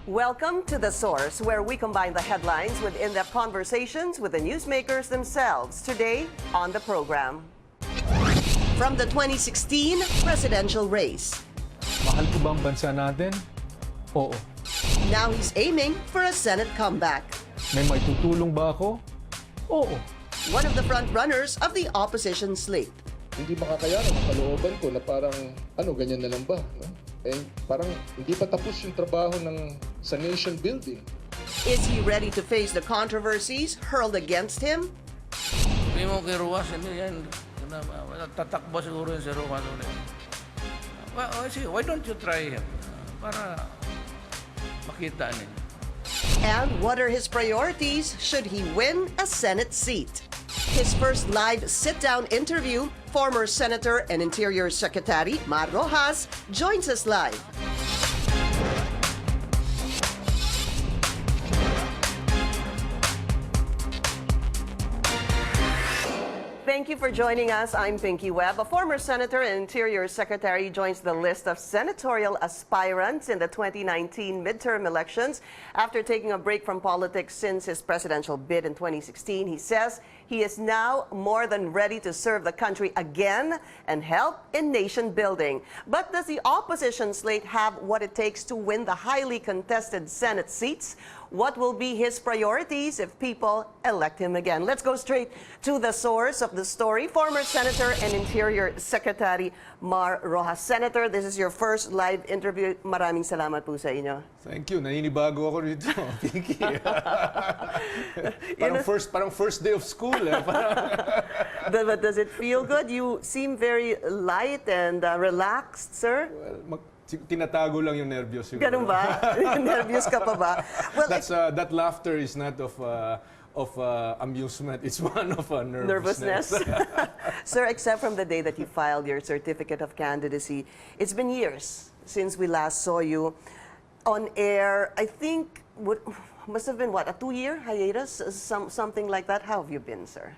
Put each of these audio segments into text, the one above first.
Welcome to The Source, where we combine the headlines with in-depth conversations with the newsmakers themselves. Today on the program. From the 2016 presidential race. Mahal ko ba ang bansa natin? Oo. Now he's aiming for a Senate comeback. May maitutulong ba ako? Oo. One of the frontrunners of the opposition slate. Hindi makakayanan ang kalooban ko na parang, ganyan na lang ba? No? Eh, parang hindi pa tapos yung trabaho sa nation building. Is he ready to face the controversies hurled against him? Hindi mo kay Ruas, hindi yan. Tatakbo siguro yun si Ruas ulit. Well, why don't you try him? Para makita niya. And what are his priorities should he win a Senate seat? His first live sit-down interview, former Senator and Interior Secretary Mar Roxas joins us live. Thank you for joining us. I'm Pinky Webb. A former Senator and Interior Secretary joins the list of senatorial aspirants in the 2019 midterm elections. After taking a break from politics since his presidential bid in 2016, he says he is now more than ready to serve the country again and help in nation building. But does the opposition slate have what it takes to win the highly contested Senate seats? What will be his priorities if people elect him again? Let's go straight to the source of the story. Former Senator and Interior Secretary Mar Roxas. Senator, this is your first live interview. Maraming salamat po sa inyo. Thank you. Naninibago ako rito. Pinky. parang first day of school. But does it feel good? You seem very light and relaxed, sir. Well, tinatago lang yung nervyos. Ganun ba? Nervyos ka pa ba? Well, that laughter is not of amusement. It's one of nervousness. Sir, except from the day that you filed your certificate of candidacy, it's been years since we last saw you on air. I think must have been what, a 2-year hiatus, something like that. How have you been, sir?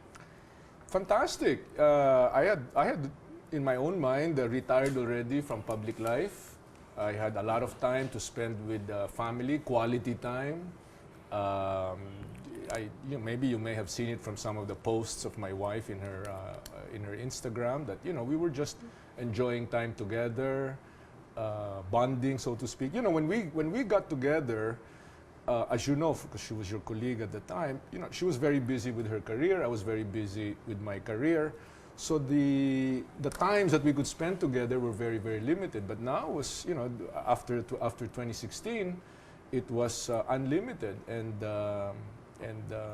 Fantastic. I had in my own mind retired already from public life. I had a lot of time to spend with family, quality time. Maybe you may have seen it from some of the posts of my wife in her Instagram that we were just enjoying time together, bonding, so to speak. When we got together, as you know, because she was your colleague at the time, she was very busy with her career. I was very busy with my career. So the times that we could spend together were very, very limited. But now was, after 2016, it was unlimited and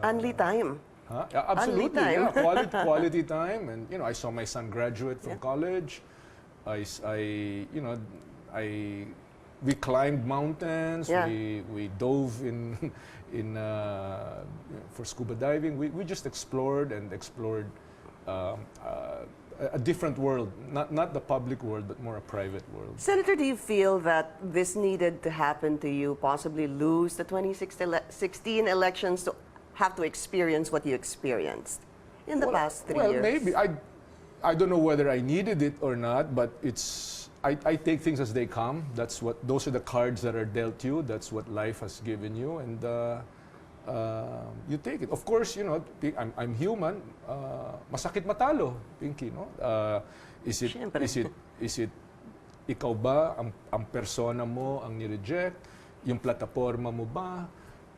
Only time. Huh? Yeah, absolutely. Only time. Yeah, quality time, and I saw my son graduate from college. We climbed mountains. Yeah. We dove in for scuba diving. We just explored a different world, not the public world, but more a private world. Senator, do you feel that this needed to happen to you, possibly lose the 2016 elections to have to experience what you experienced in the past 3 years? Well, maybe. I don't know whether I needed it or not, but I take things as they come. Those are the cards that are dealt you. That's what life has given you, and you take it. Of course, I'm human. Masakit matalo, Pinky, no? Is it ikaw ba ang persona mo ang ni-reject? Yung plataforma mo ba?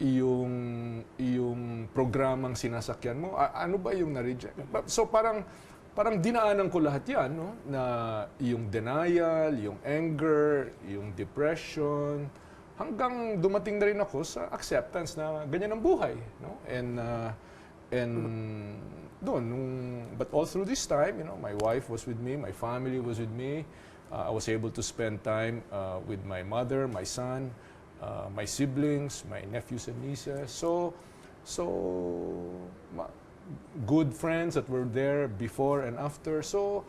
Yung programang sinasakyan mo? Ano ba yung na-reject? So parang dinaanan ko lahat yan, no? Na yung denial, yung anger, yung depression, hanggang dumating na rin ako sa acceptance na ganyan ang buhay, no? But all through this time, my wife was with me, my family was with me. I was able to spend time with my mother, my son, my siblings, my nephews and nieces. So good friends that were there before and after. So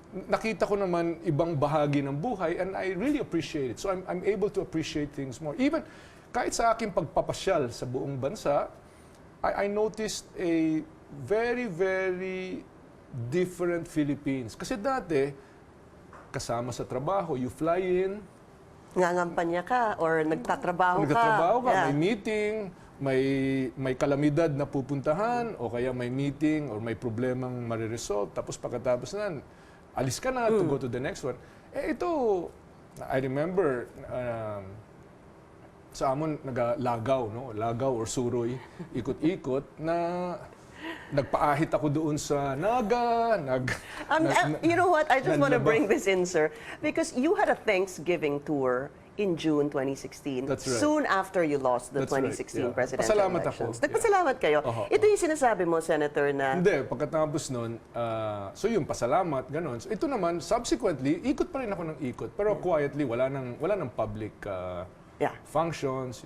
nakita ko naman ibang bahagi ng buhay, and I really appreciate it. So I'm able to appreciate things more. Even kahit sa aking pagpapasyal sa buong bansa, I noticed a very, very different Philippines. Kasi dati, kasama sa trabaho, you fly in, Nangampanya ka or nagtatrabaho ka. Yeah. may meeting, may kalamidad na pupuntahan, o kaya may meeting or may problemang mariresolve, tapos pagkatapos na, alis ka na to go to the next one. Ito, I remember, sa amon nagalagaw, no? Lagaw or suroy, ikot-ikot na nagpaahit ako doon sa Naga, You know what? I just want to nanlaba. bring this in, sir, because you had a Thanksgiving tour in June 2016. That's right. Soon after you lost the That's right, 2016 yeah. presidential Pasalamat ako, elections. yeah. Nagpasalamat kayo. Oho, Ito yung sinasabi mo, Senator, na Hindi, pagkatapos nun, so yung pasalamat, ganun. So ito naman, subsequently, ikot pa rin ako ng ikot, pero quietly, wala nang public yeah. functions,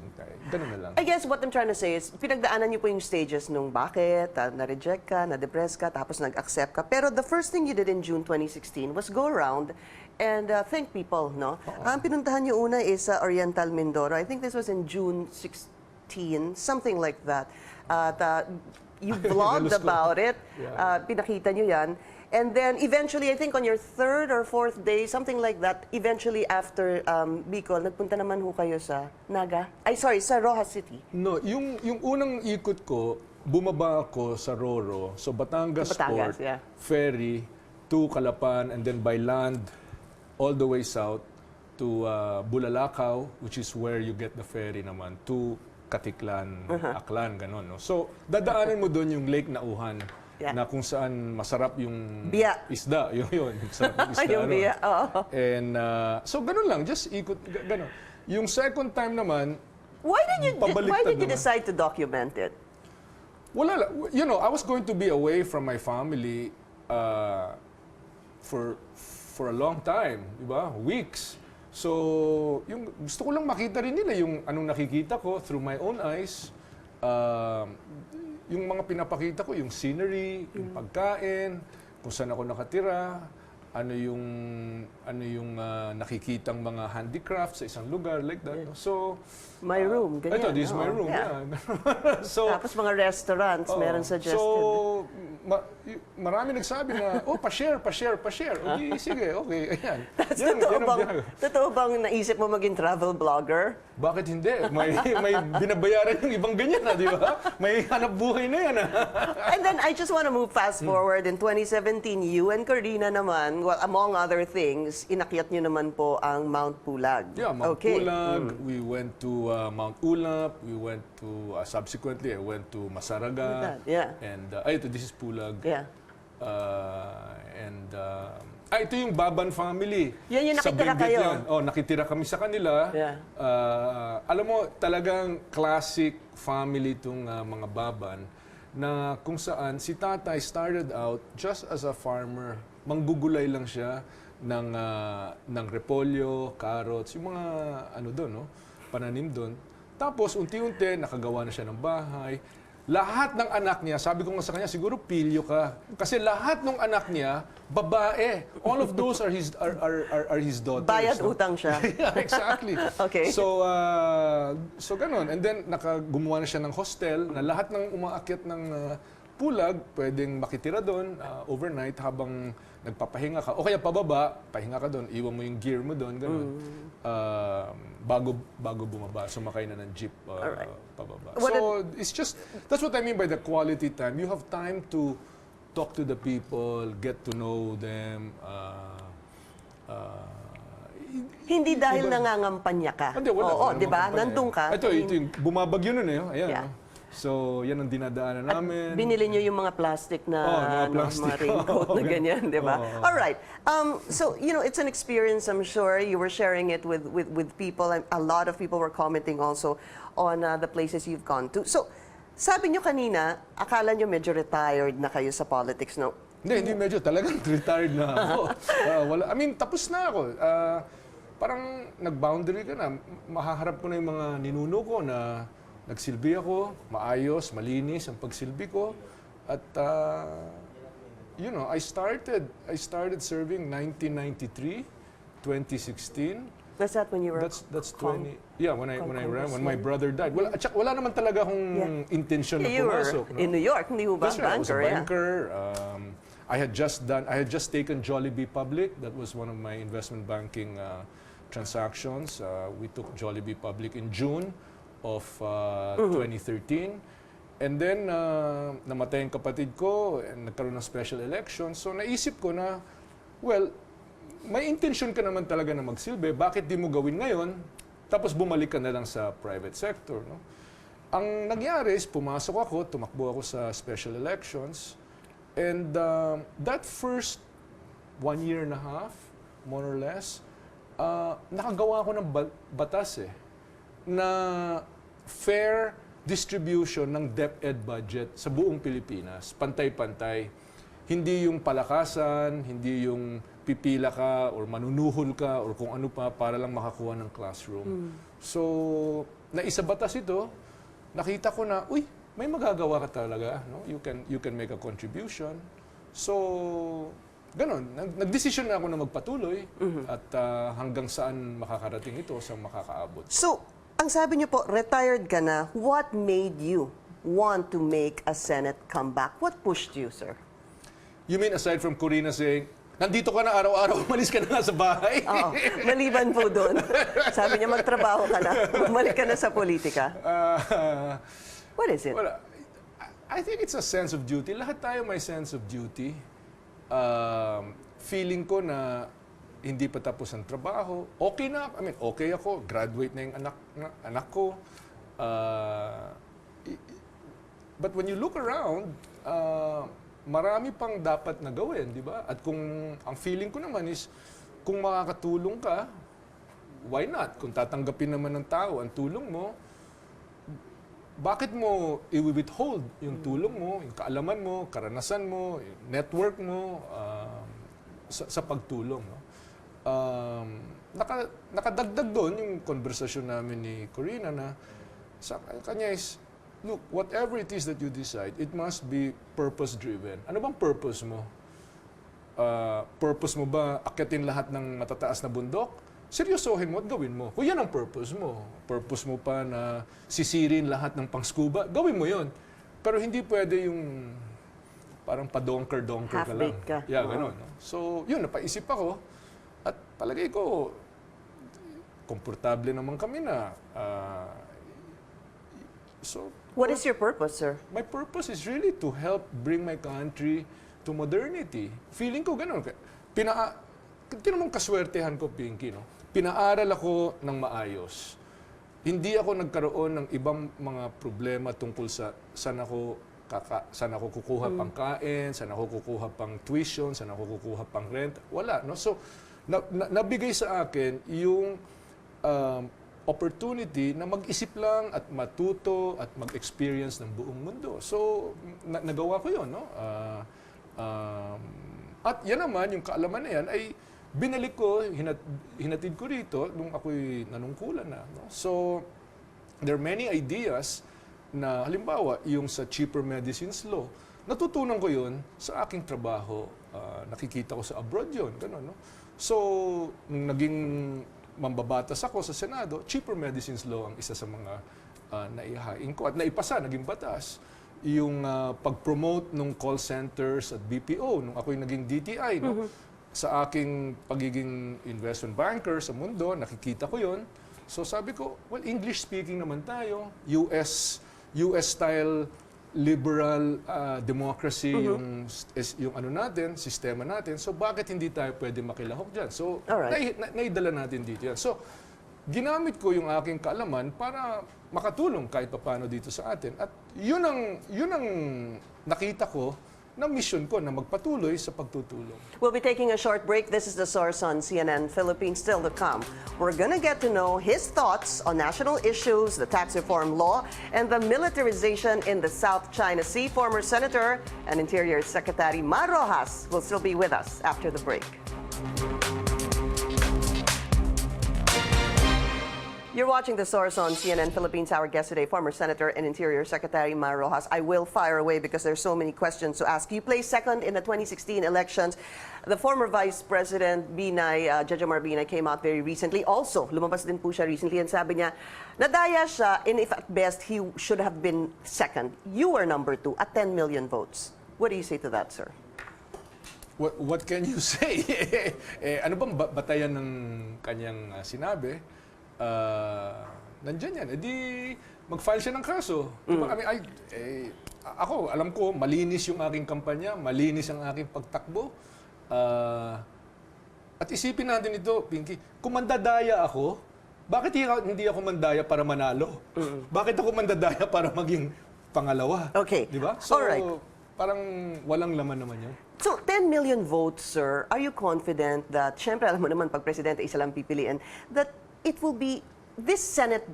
ganun na lang. I guess what I'm trying to say is, pinagdaanan niyo po yung stages nung bakit, na-reject ka, na-depress ka, tapos nag-accept ka. Pero the first thing you did in June 2016 was go around and thank people, no? Ang pinuntahan niyo una is Oriental Mindoro. I think this was in June 16, something like that. You vlogged Nalos ko. about it, Yeah. pinakita niyo yan. And then eventually, I think on your third or fourth day, something like that, eventually after Bicol, nagpunta naman ho kayo sa Naga? Ay, sorry, sa Rojas City. No, yung unang ikot ko, bumaba ako sa Roro, so Batangas, Sa Batangas, Port, yeah. ferry to Calapan, and then by land all the way south to Bulalakaw, which is where you get the ferry naman, to Katiklan, Aklan, ganon. No? So, dadaanan mo doon yung Lake Nauhan, Yeah. na kung saan masarap yung Biya. isda. Yun. Masarap yung isda. Yung biya, oo. And so, ganun lang. Just ikot, ganon. Yung second time naman, Why did Pabaliktad you naman. decide to document it? wala lang. You know, I was going to be away from my family for a long time, di ba? Weeks. So, yung gusto ko lang makita rin nila yung anong nakikita ko through my own eyes. Yung mga pinapakita ko, yung scenery, yung pagkain, kung saan ako nakatira, ano yung nakikitang mga handicrafts sa isang lugar like that. No? So, My room, ganyan. ito, this is my oo, room. yeah. Yeah. So, Tapos mga restaurants, meron suggested. So, marami nagsabi na, pa-share. O di, sige, okay, ayan. Totoo bang naisip mo maging travel blogger? Bakit hindi? May binabayaran yung ibang ganyan, di ba? May hanap buhay na yan. And then I just want to move fast forward. In 2017, you and Corina naman, well, among other things, inakyat nyo naman po ang Mount Pulag. Yeah, Mount Okay. Pulag, we went to Mount Ulap, we went to, subsequently, I went to Masaraga. Yeah. And, this is Pulag. Yeah. Ito yung Baban family. Yan yung Sa nakitira Benguet kayo. yan. Oh, nakitira kami sa kanila. Yeah. Alam mo, talagang classic family itong mga Baban na kung saan si tatay started out just as a farmer. Manggugulay lang siya ng repolyo, carrots, yung mga doon, no? Pananim doon. Tapos, unti-unti, nakagawa na siya ng bahay. Lahat ng anak niya, sabi ko nga sa kanya, siguro pilyo ka. Kasi lahat ng anak niya, babae. All of those are his daughters. Bayad no? utang siya. Yeah, exactly. Okay. So, ganun. And then, gumawa na siya ng hostel na lahat ng umaakyat ng Pulag, pwedeng makitira doon overnight habang nagpapahinga ka. O kaya pababa, pahinga ka doon, iwan mo yung gear mo doon, ganun. Bago bumaba, sumakay na ng jeep pababa. So, it's just, that's what I mean by the quality time. You have time to talk to the people, get to know them, Hindi dahil nangangampanya ka. Hindi, wala. Oo, Wala di ba? namang kampanya. Nandun ka. Ito yung bumabagyo nun eh. Ayan. Yeah. No? So, yan ang dinadaanan namin. Binili nyo yung mga plastic na mga plastic. mga raincoat na ganyan, di ba? Oo. All right. So, it's an experience, I'm sure. You were sharing it with people. And a lot of people were commenting also on the places you've gone to. So, sabi nyo kanina, akala nyo medyo retired na kayo sa politics, no? Hindi medyo. Talagang retired na ako. Wala. I mean, tapos na ako. Parang nag-boundary ka na. Mahaharap ko na yung mga ninuno ko na nagsilbi ako, maayos, malinis ang pagsilbi ko. At, I started serving 1993, 2016. Was that when you were... That's 20. Yeah, when I ran, when my brother died. Well, at saka wala naman talaga akong intention na You were pumasok. No? in New York, hindi mo ba? That's right. I was a Banker, banker. I had just taken Jollibee public. That was one of my investment banking transactions. We took Jollibee public in June of 2013. And then, namatay ang kapatid ko, and nagkaroon ng special election. So, naisip ko na, well, may intention ka naman talaga na magsilbi. Bakit di mo gawin ngayon? Tapos bumalik ka na lang sa private sector. No? Ang nangyari is, pumasok ako, tumakbo ako sa special elections. And that first 1 year and a half, more or less, nakagawa ako ng batas na fair distribution ng DepEd budget sa buong Pilipinas, pantay-pantay. Hindi yung palakasan, hindi yung pipila ka or manunuhol ka or kung ano pa para lang makakuha ng classroom. So, naisa batas ito, nakita ko na, uy, may magagawa ka talaga. No? You can make a contribution. So, ganon. Nagdesisyon na ako na magpatuloy at hanggang saan makakarating ito sa makakaabot. So, ang sabi niyo po, retired ka na. What made you want to make a Senate comeback? What pushed you, sir? You mean aside from Corina saying, nandito ka na araw-araw, umalis ka na nga sa bahay? Oo, maliban po doon. Sabi niya, magtrabaho ka na. Bumalik ka na sa politika. What is it? Well, I think it's a sense of duty. Lahat tayo may sense of duty. Feeling ko na hindi pa tapos ang trabaho. Okay na. I mean, okay ako. Graduate na yung anak ko. But when you look around, marami pang dapat na gawin, di ba? At kung ang feeling ko naman is, kung makakatulong ka, why not? Kung tatanggapin naman ng tao ang tulong mo, bakit mo i-withhold yung tulong mo, yung kaalaman mo, karanasan mo, yung network mo sa pagtulong? No? Nakadagdag doon yung konversasyon namin ni Corina na sa kanya is, look, whatever it is that you decide, it must be purpose-driven. Ano bang purpose mo? Purpose mo ba akyatin lahat ng matataas na bundok? Seryosohin mo at gawin mo. Kung yan ang purpose mo pa na sisirin lahat ng pang-scuba, gawin mo yon. Pero hindi pwede yung parang pa-donker-donker ka lang. Half-baked ka. Yeah, gano'n. No? So, yun, napaisip ako. At palagay ko, komportable naman kami na. So, What is your purpose, sir? my purpose is really to help bring my country to modernity. Feeling ko ganun. Tingnan mong kaswertehan ko, Pinky, no? Pinaaral ako ng maayos. Hindi ako nagkaroon ng ibang mga problema tungkol sa saan ako kukuha pang kain, saan ako kukuha pang tuition, saan ako kukuha pang rent. Wala, no? So, nabigay sa akin yung opportunity na mag-isip lang at matuto at mag-experience ng buong mundo. So, nagawa ko yun, no? At yan naman, yung kaalaman na yan ay binalik ko, hinatid ko rito nung ako'y nanungkulan na. No? So, there are many ideas na, halimbawa, yung sa cheaper medicines law, natutunan ko yun sa aking trabaho. Nakikita ko sa abroad yun. Ganun, no? So, nung naging mambabatas ako sa Senado, cheaper medicines law ang isa sa mga naihain ko. At naipasa, naging batas. Yung pag-promote ng call centers at BPO, nung ako'y naging DTI, no? Sa aking pagiging investment banker sa mundo, nakikita ko yon. So sabi ko, well, English speaking naman tayo, US-style liberal democracy yung ano natin, sistema natin. So bakit hindi tayo pwede makilahok diyan? So naidala natin dito yan. So ginamit ko yung aking kaalaman para makatulong kahit paano dito sa atin. At yun ang nakita ko na mission ko na magpatuloy sa pagtutulong. We'll be taking a short break. This is The Source on CNN Philippines. Still to come, we're gonna get to know his thoughts on national issues, the tax reform law, and the militarization in the South China Sea. Former Senator and Interior Secretary Mar Roxas will still be with us after the break. You're watching The Source on CNN Philippines. Our guest today, former Senator and Interior Secretary Mar Roxas. I will fire away because there's so many questions to ask. You placed second in the 2016 elections. The former Vice President Binay, Judge Mar Binay, came out very recently. Also, lumabas din po siya recently and sabi niya, nadaya siya, and if at best, he should have been second. You were number 2 at 10 million votes. What do you say to that, sir? What can you say? Ano bang batayan ng kanyang sinabi? Nandyan yan. Mag-file siya ng kaso. Diba? Ako, alam ko, malinis yung aking kampanya, malinis ang aking pagtakbo. At isipin natin ito, Pinky, kung mandadaya ako, bakit hindi ako mandaya para manalo? Bakit ako mandadaya para maging pangalawa? Okay. Diba? So, Alright. parang walang laman naman yun. So, 10 million votes, sir. Are you confident that, syempre, alam mo naman, pag presidente, isa lang pipiliin, that it will be, this Senate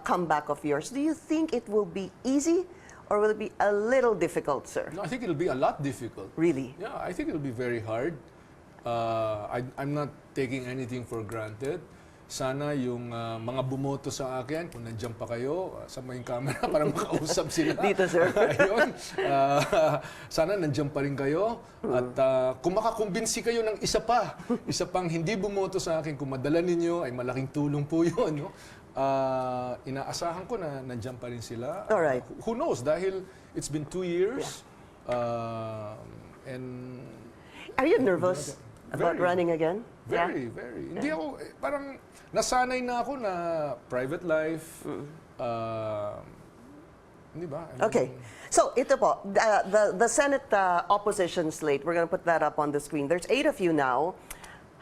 comeback of yours, do you think it will be easy or will it be a little difficult, sir? No, I think it'll be a lot difficult. Really? Yeah, I think it'll be very hard. I'm not taking anything for granted. Sana yung mga bumoto sa akin, kung nandiyan pa kayo, sa may camera para makausap sila. Dito, sir. Ayun. Sana nandiyan pa rin kayo. At kung makakumbinsi kayo ng isa pang hindi bumoto sa akin, kung madala ninyo, ay malaking tulong po yun. No? Inaasahan ko na nandiyan pa rin sila. Alright. Who knows? Dahil it's been 2 years. And Are you nervous about Very. running again? very. Hindi ako, parang nasanay na ako na private life. Hindi ba? I mean, Okay. So, ito po, the Senate opposition slate, we're going to put that up on the screen. There's 8 of you now.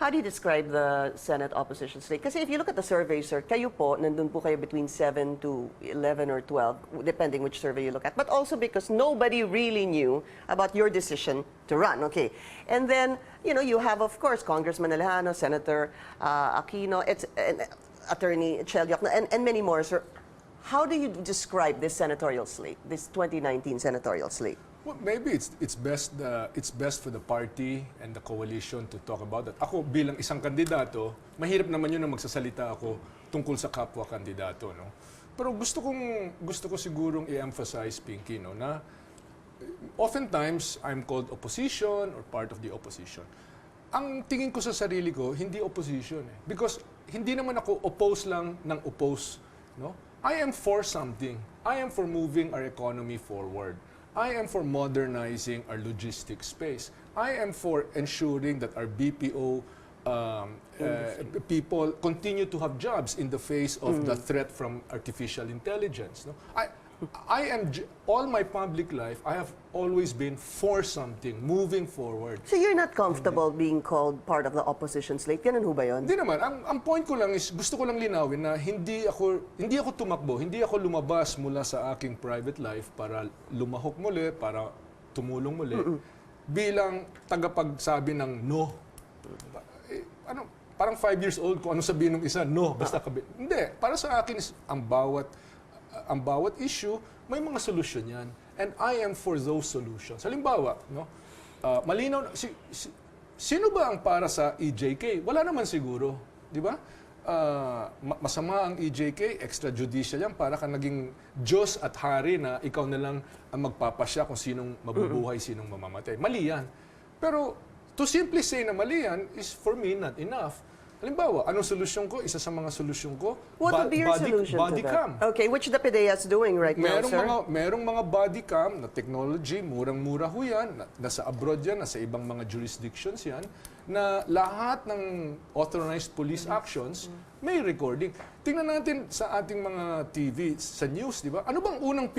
How do you describe the Senate opposition slate? Kasi if you look at the survey, sir, kayo po, nandun po kayo between 7 to 11 or 12, depending which survey you look at. But also because nobody really knew about your decision to run, okay? And then, you know, you have, of course, Congressman Alejano, Senator Aquino, Attorney Chelyok, and many more, sir. How do you describe this senatorial slate, this 2019 senatorial slate? Well, maybe it's best for the party and the coalition to talk about that. Ako bilang isang kandidato, mahirap naman yun na magsasalita ako tungkol sa kapwa kandidato, no. Pero gusto ko sigurong i-emphasize, Pinky, no, na oftentimes I'm called opposition or part of the opposition. Ang tingin ko sa sarili ko, hindi opposition eh. Because hindi naman ako oppose lang ng oppose, no. I am for something. I am for moving our economy forward. I am for modernizing our logistics space. I am for ensuring that our BPO people continue to have jobs in the face of the threat from artificial intelligence. No? All my public life, I have always been for something, moving forward. So you're not comfortable being called part of the opposition slate? Ganun ho ba yun? Hindi naman. Ang point ko lang is, gusto ko lang linawin na hindi ako tumakbo, hindi ako lumabas mula sa aking private life para lumahok muli, para tumulong muli, bilang tagapagsabi ng no. Parang 5 years old, kung ano sabihin ng isa, no, basta Hindi. Para sa akin, ang bawat issue, may mga solusyon yan. And I am for those solutions. Halimbawa, no, malinaw, sino ba ang para sa EJK? Wala naman siguro. Di ba? Masama ang EJK, extrajudicial yan, para ka naging Diyos at hari na ikaw na lang ang magpapasya kung sinong mabubuhay, sinong mamamatay. Mali yan. Pero to simply say na mali yan is for me not enough. Halimbawa, anong solusyon ko? Isa sa mga solusyon ko, What would be your solution body to that? cam. Okay, which the PDEA is doing right now, sir? Merong mga body cam na technology, murang-mura ho yan, nasa abroad yan, nasa ibang mga jurisdictions yan, na lahat ng authorized police actions may recording. Tingnan natin sa ating mga TV, sa news, di ba? Ano bang unang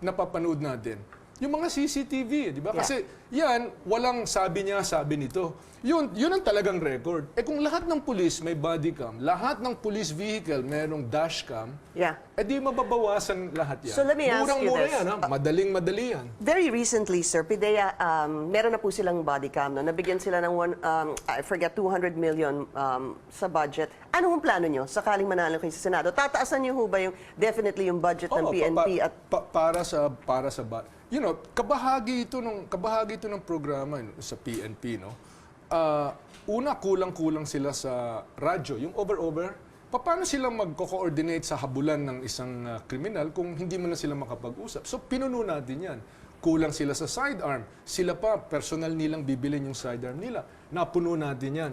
napapanood natin? Yung mga CCTV, di ba? Kasi yan, walang sabi niya, sabi nito. Yun ang talagang record. Kung lahat ng police may body cam, lahat ng police vehicle merong dash cam, di mababawasan lahat yan. So let me ask you Murang-mura this. yan, ha? Madaling-madali yan. Very recently, sir, PDEA, meron na po silang body cam. No? Nabigyan sila ng, I forget, 200 million sa budget. Ano ang plano nyo sakaling manalo kayo sa Senado? Tataasan nyo ho ba definitely yung budget ng PNP? Para sa you know, kabahagi ito ng programa sa PNP, no. Una, kulang-kulang sila sa radyo, yung over. Paano sila magko-coordinate sa habulan ng isang kriminal kung hindi mo na sila makapag-usap? So pinuno natin yan. Kulang sila sa sidearm. Sila pa, personal nilang bibilin yung sidearm nila. Napuno natin yan.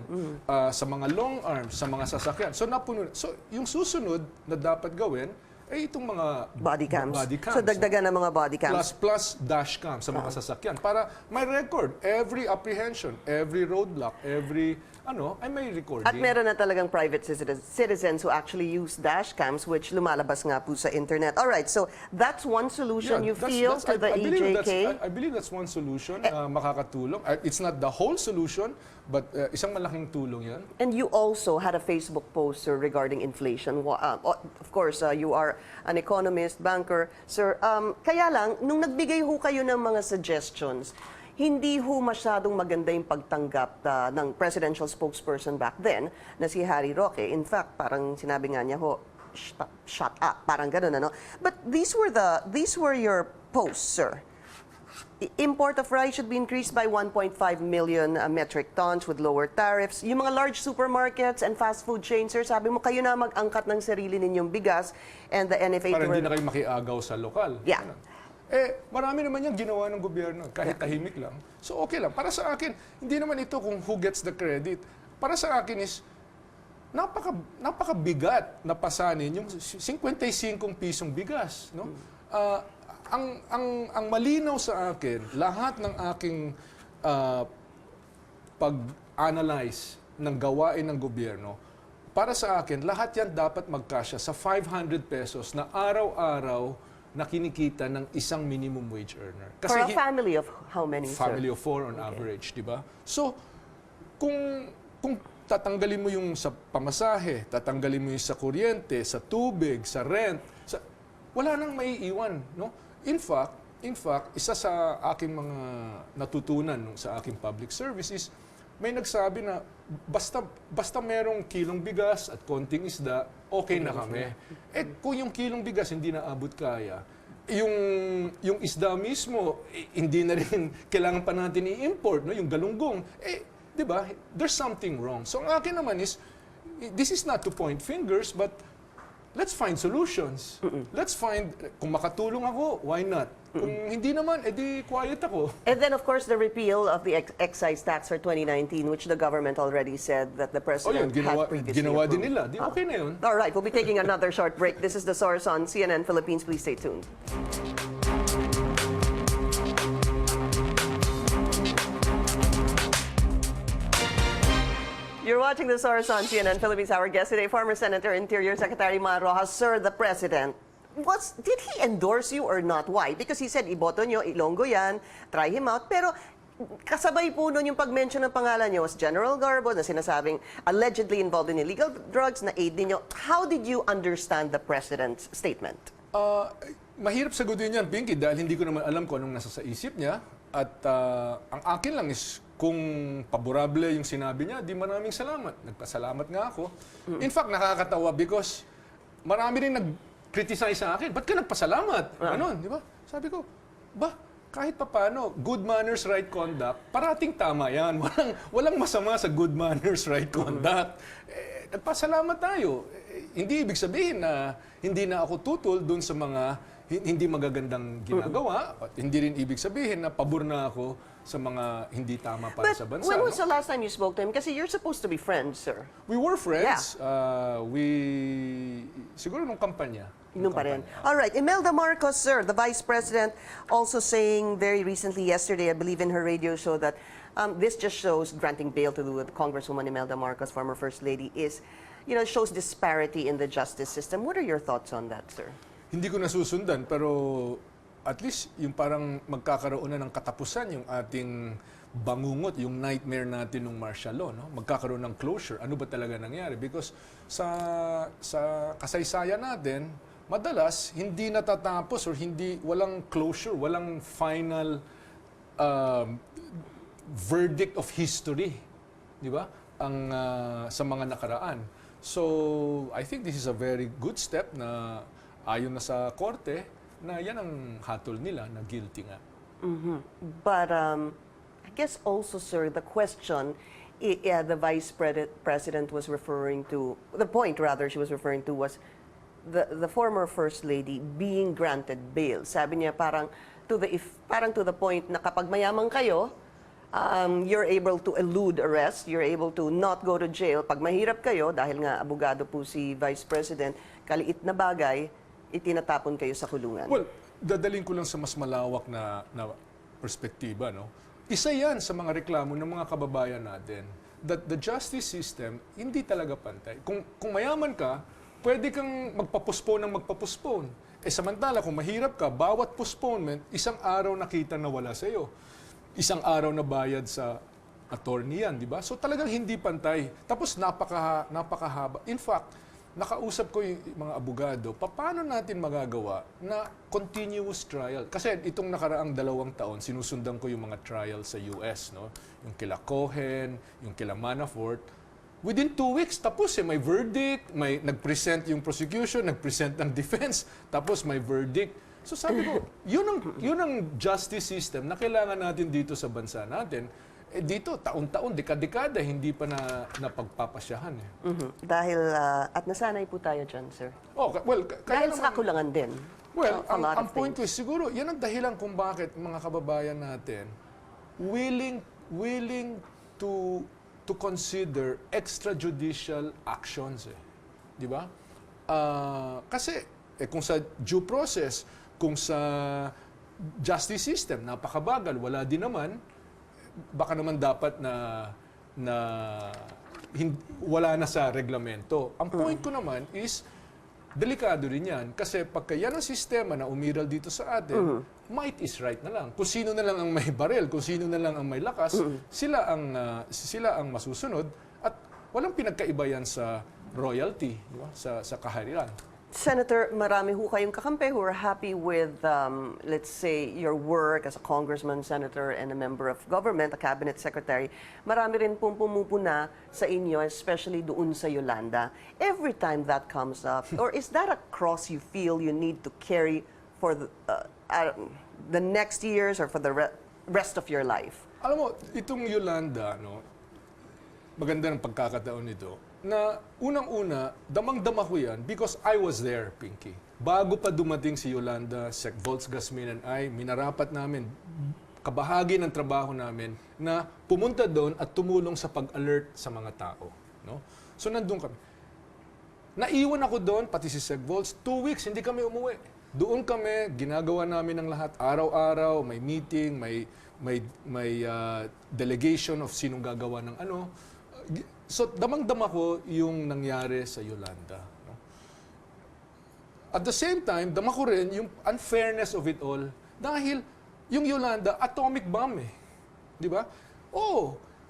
Sa mga long arms, sa mga sasakyan. So napuno. So yung susunod na dapat gawin, eh itong mga Body cams. body cams, So dagdagan ng mga body cams. plus dashcam sa mga sasakyan para may record every apprehension, every roadblock, every ay may recording. At meron na talagang private citizens who actually use dash cams which lumalabas nga po sa internet. All right, so that's one solution you feel to the EJK? I believe that's one solution na makakatulong. It's not the whole solution, but isang malaking tulong 'yan. And you also had a Facebook post, sir, regarding inflation. Of course, you are an economist, banker. Sir, kaya lang, nung nagbigay ho kayo ng mga suggestions, hindi ho masyadong maganda yung pagtanggap ng presidential spokesperson back then na si Harry Roque. In fact, parang sinabi nga niya ho, shut up, parang gano'n, ano? But these were your posts, sir. Import of rice should be increased by 1.5 million metric tons with lower tariffs. Yung mga large supermarkets and fast food chains, sir, sabi mo kayo na mag-angkat ng sarili ninyong bigas and the NFA... Para hindi na kayo makiagaw sa lokal. Yeah. Marami naman yung ginawa ng gobyerno, kahit tahimik lang. So okay lang. Para sa akin, hindi naman ito kung who gets the credit. Para sa akin is, napakabigat na pasanin yung 55 pisong bigas. No? Ang malinaw sa akin, lahat ng aking pag-analyze ng gawain ng gobyerno, para sa akin, lahat yan dapat magkasya sa 500 pesos na araw-araw na kinikita ng isang minimum wage earner. For a family of how many, sir? Family of 4 on average, di ba? So, kung tatanggalin mo yung sa pamasahe, tatanggalin mo yung sa kuryente, sa tubig, sa rent, wala nang maiiwan, no? In fact, isa sa aking mga natutunan sa aking public services, may nagsabi na basta merong kilong bigas at konting isda, okay na kami. Kung yung kilong bigas hindi na abot kaya, yung isda mismo, hindi na rin kailangan pa natin i-import, no? Yung galunggong, di ba? There's something wrong. So ang akin naman is, this is not to point fingers, but let's find solutions. Let's find, kung makatulong ako, why not? Kung hindi naman, edi quiet ako. And then, of course, the repeal of the excise tax for 2019, which the government already said that the president had previously ginawa approved. din nila. Di okay na yun. All right, we'll be taking another short break. This is The Source on CNN Philippines. Please stay tuned. You're watching The Source on CNN Philippines. Our guest today, former Senator Interior Secretary Mar Roxas. Sir, the President, did he endorse you or not? Why? Because he said, iboto nyo, Ilonggo yan, try him out. Pero kasabay po nun yung pag-mention ng pangalan nyo was General Garbo na sinasabing allegedly involved in illegal drugs na aid ninyo. How did you understand the President's statement? Mahirap sagutin yan, Pinky, dahil hindi ko naman alam kung anong nasa sa isip niya. At ang akin lang is, kung paborable yung sinabi niya, di maraming salamat. Nagpasalamat nga ako. In fact, nakakatawa because marami rin nag-criticize sa akin. Ba't ka nagpasalamat? Ganon, di ba? Sabi ko, kahit papano, good manners, right conduct, parating tama yan. Walang masama sa good manners, right conduct. Nagpasalamat tayo. Hindi ibig sabihin na hindi na ako tutol dun sa mga hindi magagandang ginagawa. At hindi rin ibig sabihin na pabor na ako sa mga hindi tama para sa bansa. When was the last time you spoke to him? Kasi you're supposed to be friends, sir. We were friends. Siguro nung kampanya. Nung pa rin. All right. Imelda Marcos, sir, the Vice President, also saying very recently, yesterday, I believe in her radio show, that this just shows, granting bail to Congresswoman Imelda Marcos, former First Lady, is, shows disparity in the justice system. What are your thoughts on that, sir? Hindi ko nasusundan, pero at least yung parang magkakaroon na ng katapusan yung ating bangungot, yung nightmare natin ng martial law, no? Magkakaroon ng closure. Ano ba talaga nangyari? Because sa kasaysayan natin, madalas hindi natatapos or walang closure, walang final verdict of history, di ba? Sa mga nakaraan. So, I think this is a very good step na ayon na sa korte na yan ang hatol nila na guilty nga. But I guess also, sir, the question the Vice President was referring to, the point rather she was referring to was the former First Lady being granted bail. Sabi niya parang to the point na kapag mayaman kayo, you're able to elude arrest, you're able to not go to jail. Pag mahirap kayo, dahil nga abogado po si Vice President, kaliit na bagay, itinatapon kayo sa kulungan? Well, dadaling ko lang sa mas malawak na perspektiba, no? Isa yan sa mga reklamo ng mga kababayan natin. That the justice system, hindi talaga pantay. Kung mayaman ka, pwede kang magpapospone ng magpapospone. Samantala, kung mahirap ka, bawat postponement, isang araw nakita na wala sa'yo. Isang araw na bayad sa attorney yan, di ba? So talagang hindi pantay. Tapos napakahaba. In fact, nakausap ko yung mga abogado, paano natin magagawa na continuous trial? Kasi itong nakaraang 2 taon, sinusundan ko yung mga trial sa US, no? Yung kila Cohen, yung kila Manafort. Within 2 weeks, tapos may verdict, may nag-present yung prosecution, nag-present ng defense, tapos may verdict. So sabi ko, yun ang justice system na kailangan natin dito sa bansa natin. Dito, taon-taon, dekada-dekada, hindi pa napagpapasyahan. Dahil, at nasanay po tayo dyan, sir. Kaya Dahil sa kakulangan din. Well, A lot ang of point ko things. is, siguro, yan ang dahilan kung bakit mga kababayan natin willing to consider extrajudicial actions. Di ba? Kasi, kung sa due process, kung sa justice system, napakabagal, wala din naman, baka naman dapat wala na sa reglamento. Ang point ko naman is, delikado rin yan. Kasi pagka yan ang sistema na umiral dito sa atin, might is right na lang. Kung sino na lang ang may baril, kung sino na lang ang may lakas, sila ang masusunod. At walang pinagkaiba yan sa royalty, di ba? Sa kaharian. Senator, marami ho kayong kakampi who are happy with, let's say, your work as a congressman, senator, and a member of government, a cabinet secretary. Marami rin pong pumupuna sa inyo, especially doon sa Yolanda. Every time that comes up, or is that a cross you feel you need to carry for the next years or for the rest of your life? Alam mo, itong Yolanda, no, maganda ng pagkakataon nito, na unang-una, damang-dama ko yan because I was there, Pinky. Bago pa dumating si Yolanda, Sec. Volz Gasmin and I, minarapat namin, kabahagi ng trabaho namin, na pumunta doon at tumulong sa pag-alert sa mga tao. No? So nandun kami. Naiwan ako doon, pati si Sec. Volz, 2 weeks, hindi kami umuwi. Doon kami, ginagawa namin ng lahat, araw-araw, may meeting, may delegation of sinong gagawa ng ano. So, damang-dama ko yung nangyari sa Yolanda. No? At the same time, dama ko rin yung unfairness of it all dahil yung Yolanda, atomic bomb eh. Di ba?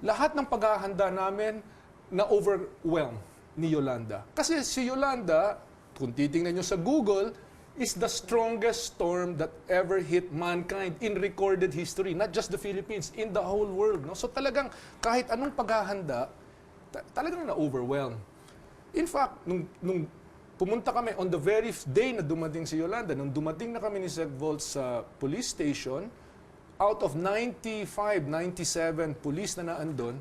Lahat ng paghahanda namin na overwhelm ni Yolanda. Kasi si Yolanda, kung titingnan nyo sa Google, is the strongest storm that ever hit mankind in recorded history. Not just the Philippines, in the whole world. No? So talagang kahit anong paghahanda, talagang na-overwhelm. In fact, nung pumunta kami on the very day na dumating si Yolanda, nung dumating na kami ni Sec. Volz sa police station, out of 95, 97 police na naandun,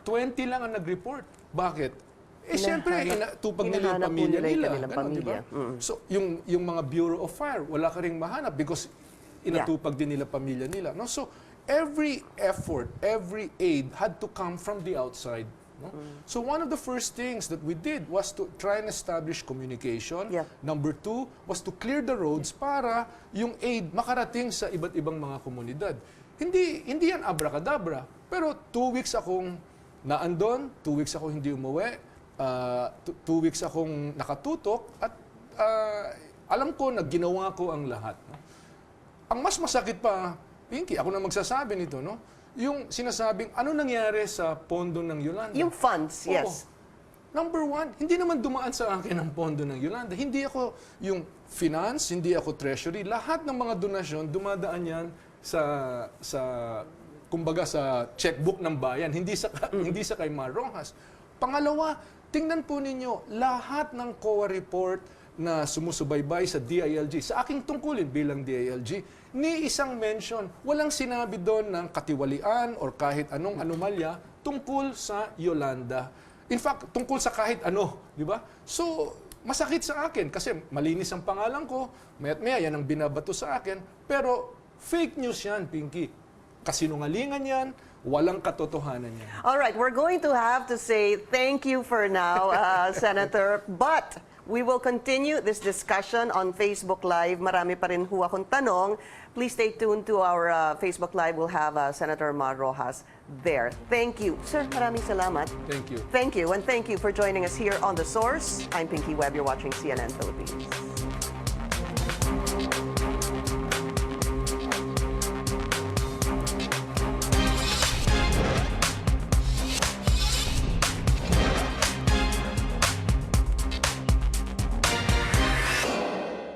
20 lang ang nag-report. Bakit? Siyempre, inatupag nila yung pamilya nila. Ganun, diba? So, yung mga Bureau of Fire, wala ka ring mahanap because inatupag din nila pamilya nila. No? So, every effort, every aid had to come from the outside. No? So one of the first things that we did was to try and establish communication. Number 2 was to clear the roads para yung aid makarating sa iba't ibang mga komunidad. Hindi yan abracadabra. Pero 2 weeks akong naandon, 2 weeks ako hindi umuwi, 2 weeks akong nakatutok at alam ko na ginawa ko ang lahat. No? Ang mas masakit pa, Pinky, ako na magsasabi nito, no? Yung sinasabing, ano nangyari sa pondo ng Yolanda? Yung funds, yes. Number 1, hindi naman dumaan sa akin ang pondo ng Yolanda. Hindi ako yung finance, hindi ako treasury. Lahat ng mga donasyon, dumadaan yan kumbaga sa checkbook ng bayan, hindi sa kay Mar Roxas. Pangalawa, tingnan po ninyo, lahat ng COA report na sumusubaybay sa DILG, sa aking tungkulin bilang DILG, ni isang mention, walang sinabi doon ng katiwalian or kahit anong anomalya tungkol sa Yolanda. In fact, tungkol sa kahit ano, di ba? So, masakit sa akin kasi malinis ang pangalan ko, maya't-maya yan ang binabato sa akin, pero fake news yan, Pinky. Kasinungalingan yan, walang katotohanan yan. All right, we're going to have to say thank you for now, Senator, but We will continue this discussion on Facebook Live. Marami pa rin ho akong tanong. Please stay tuned to our Facebook Live. We'll have Senator Mar Roxas there. Thank you. Sir, maraming salamat. Thank you. Thank you, and thank you for joining us here on The Source. I'm Pinky Webb. You're watching CNN Philippines.